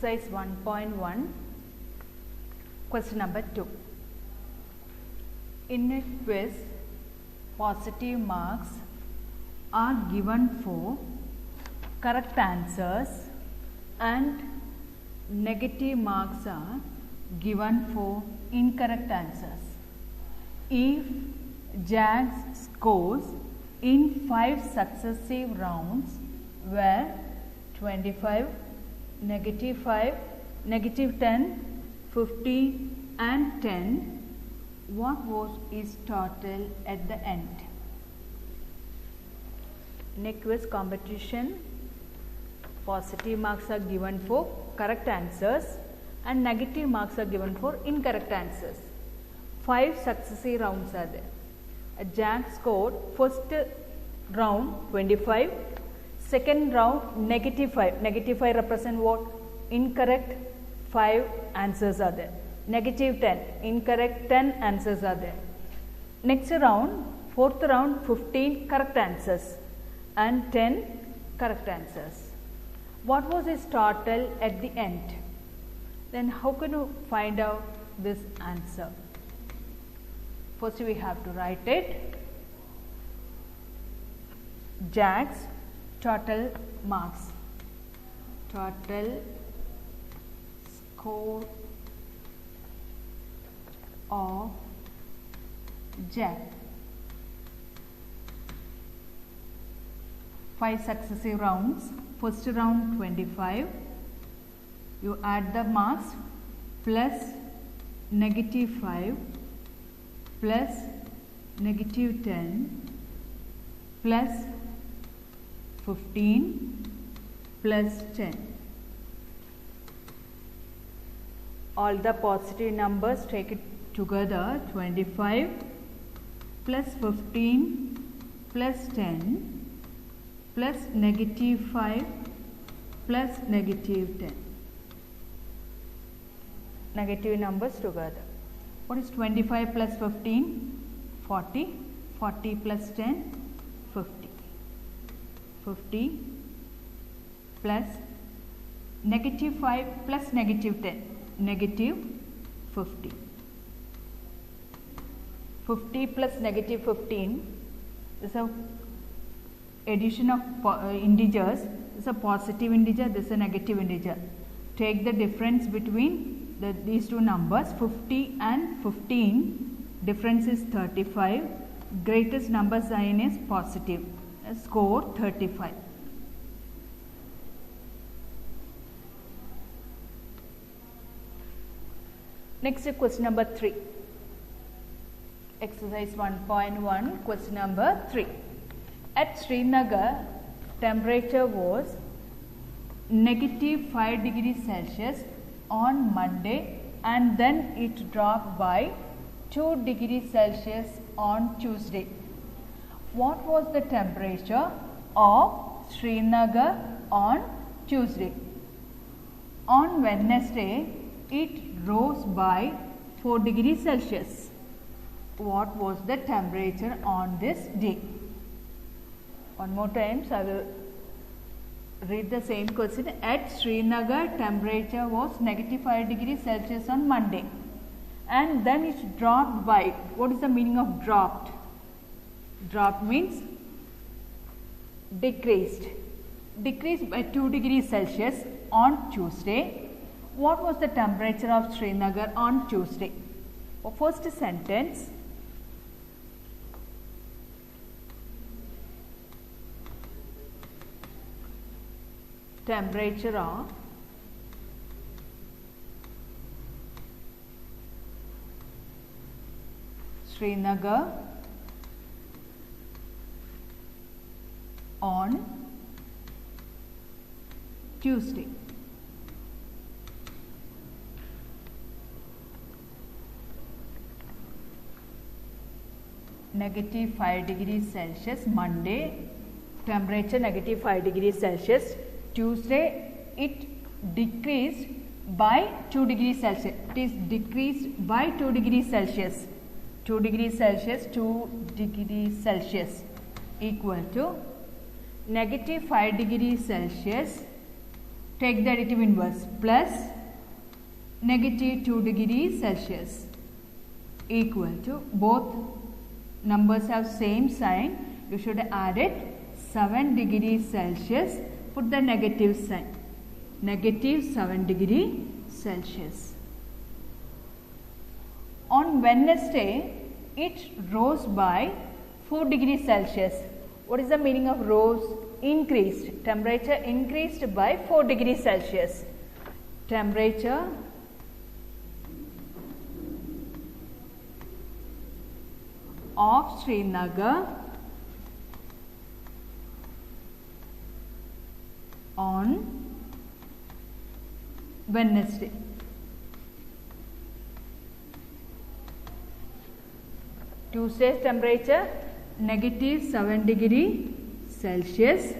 Exercise 1.1, question number 2. In a quiz, positive marks are given for correct answers and negative marks are given for incorrect answers. If Jack's scores in 5 successive rounds were 25, -5, -10, 50 and 10, what was his total at the end? In a quiz competition, positive marks are given for correct answers and negative marks are given for incorrect answers. 5 successive rounds are there. Jack scored first round 25, second round -5. -5 represent what? Incorrect 5 answers are there. -10, incorrect 10 answers are there. Next round, fourth round 15 correct answers and 10 correct answers. What was his total at the end? Then how can you find out this answer? First we have to write it. Jack's total marks, total score of Jack. 5 successive rounds. First round 25, you add the marks plus -5 plus -10 plus 15 plus 10. All the positive numbers, take it together. 25 plus 15 plus 10 plus -5 plus -10. Negative numbers together. What is 25 plus 15? 40. 40 plus 10? 50. 50 plus -5 plus -10, -50. 50 plus -15 is a addition of integers. This is a positive integer, this is a negative integer. Take the difference between these two numbers, 50 and 15. Difference is 35. Greatest number sign is positive. Score 35. Next, question number 3. Exercise 1.1, question number 3. At Srinagar, temperature was -5 degrees Celsius on Monday and then it dropped by 2 degrees Celsius on Tuesday. What was the temperature of Srinagar on Tuesday? On Wednesday, it rose by 4 degrees Celsius. What was the temperature on this day? One more time, so I will read the same question. At Srinagar, temperature was -5 degrees Celsius on Monday and then it dropped by, what is the meaning of dropped? Dropped means decreased. Decreased by 2 degrees Celsius on Tuesday. What was the temperature of Srinagar on Tuesday? First sentence. Temperature of Srinagar on Tuesday. -5 degrees Celsius Monday, temperature -5 degrees Celsius. Tuesday, it decreased by 2 degrees Celsius. It is decreased by 2 degrees Celsius. 2 degrees Celsius, 2 degrees Celsius equal to -5 degrees Celsius take the additive inverse, plus negative 2 degrees Celsius equal to, both numbers have same sign, you should add it, 7 degrees Celsius, put the negative sign, negative 7 degrees Celsius. On Wednesday, it rose by 4 degrees Celsius. What is the meaning of rose? Increased. Temperature increased by 4 degrees Celsius. Temperature of Srinagar on Wednesday. Tuesday's temperature negative 7 degree Celsius.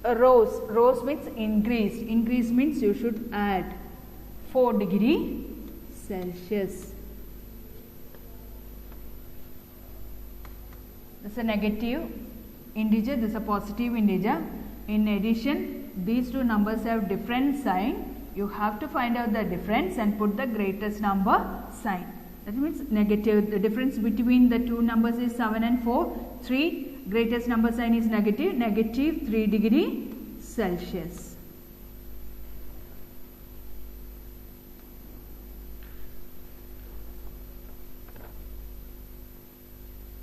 Rose means increased. Increase means you should add 4 degree Celsius. This is a negative integer, this is a positive integer. In addition, these two numbers have different sign. You have to find out the difference and put the greatest number sign. That means negative, the difference between the two numbers is 7 and 4. 3, greatest number sign is negative, negative 3 degree Celsius.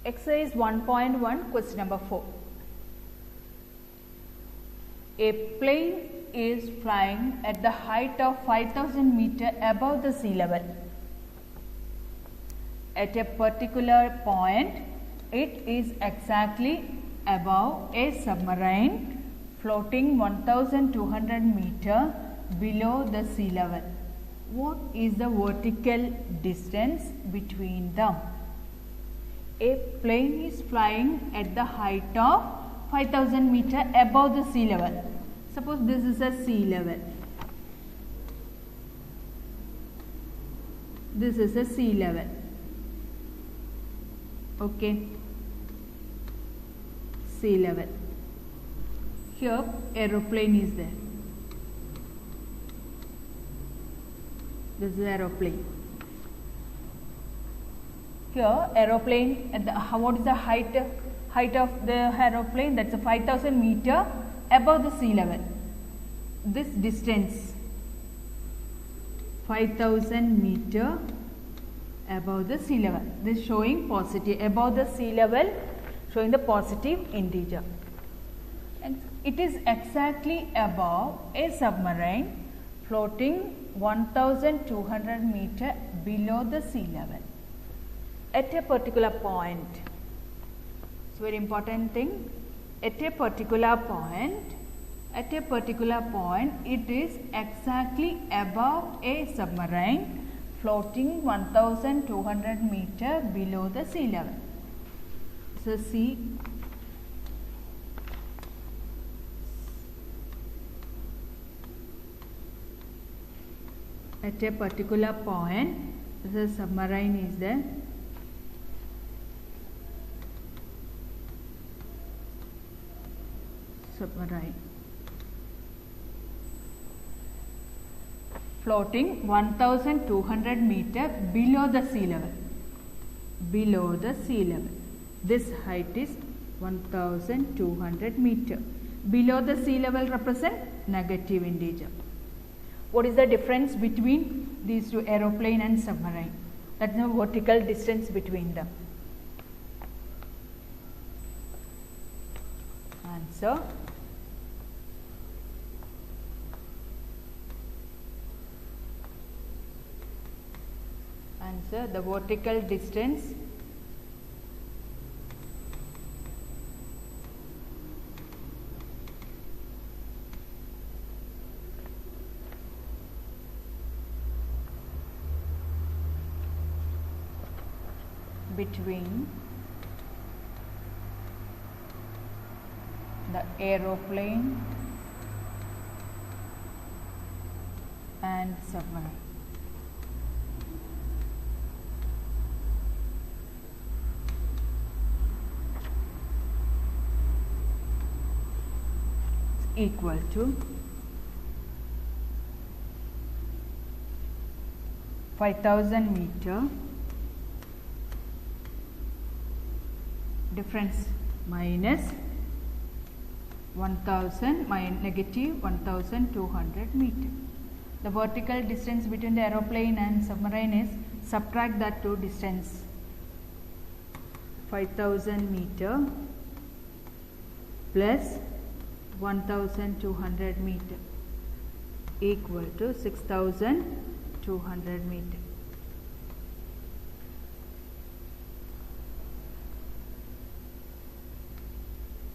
Exercise 1.1, question number 4. A plane is flying at the height of 5000 meters above the sea level. At a particular point, it is exactly above a submarine floating 1200 meters below the sea level. What is the vertical distance between them? A plane is flying at the height of 5000 meters above the sea level. Suppose this is a sea level. This is a sea level. Okay, sea level. Here aeroplane is there. This is aeroplane. Here aeroplane at the, what is the height of the aeroplane? That's a 5000 meters above the sea level. This distance 5000 meters above the sea level. This showing positive, above the sea level, showing the positive integer. And it is exactly above a submarine floating 1200 meters below the sea level. At a particular point, it's very important thing, at a particular point, it is exactly above a submarine floating 1200 meters below the sea level. So, sea at a particular point, the submarine is there. Submarine floating 1200 meters below the sea level. Below the sea level. This height is 1200 meters. Below the sea level represent negative integer. What is the difference between these two, aeroplane and submarine? That is the vertical distance between them. Answer. Answer, the vertical distance between the aeroplane and submarine. Equal to 5000 meter difference minus 1000 negative 1200 meter. The vertical distance between the aeroplane and submarine is, subtract that two distance, 5000 meter plus 1200 meter equal to 6200 meter.